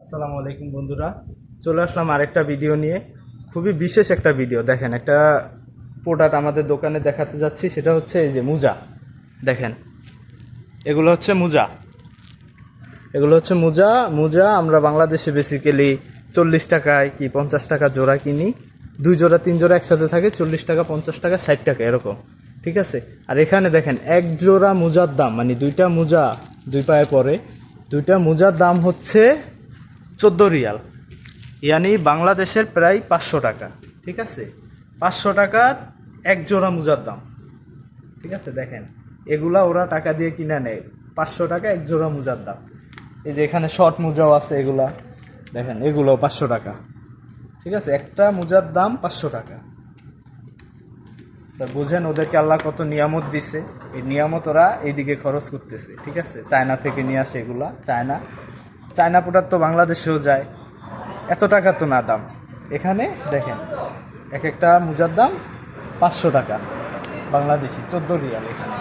আসসালামু আলাইকুম বন্ধুরা, চলে আসলাম আরেকটা ভিডিও নিয়ে। খুবই বিশেষ একটা ভিডিও। দেখেন, একটা প্রোডাক্ট আমাদের দোকানে দেখাতে যাচ্ছি, সেটা হচ্ছে এই যে মোজা। দেখেন, এগুলো হচ্ছে মোজা। এগুলো হচ্ছে মোজা। মোজা আমরা বাংলাদেশে বেসিক্যালি 40 টাকায় কি 50 টাকা জোড়া কিনি। 2 জোড়া 3 জোড়া একসাথে থাকে 40 টাকা, 50 টাকা, 60 টাকা এরকম। ঠিক আছে। আর এখানে দেখেন, এক জোড়া মোজার দাম, মানে দুইটা মোজা, দুই পায়ে পরে দুইটা মোজার দাম হচ্ছে 14 রিয়াল, ইয়ানি বাংলাদেশের প্রায় 500 টাকা। ঠিক আছে, 500 টাকা এক জোড়া মোজার দাম। ঠিক আছে, দেখেন এগুলা ওরা টাকা দিয়ে কিনে নেয়। 500 টাকা এক জোড়া মোজার দাম। এই যে এখানে শর্ট মোজাও আছে, এগুলা দেখেন, এগুলো 500 টাকা। ঠিক আছে, একটা মোজার দাম 500 টাকা। তা বুঝেন ওদেরকে আল্লাহ কত নিয়ামত দিছে। এই নিয়ামত ওরা এইদিকে খরচ করতেছে। ঠিক আছে, চায়না থেকে নিয়ে আসে এগুলা। চায়না প্রোডাক্ট তো বাংলাদেশেও যায়। এত টাকা তো না দাম। এখানে দেখেন, এক একটা মোজার দাম 500 টাকা বাংলাদেশি, 14 রিয়াল এখানে।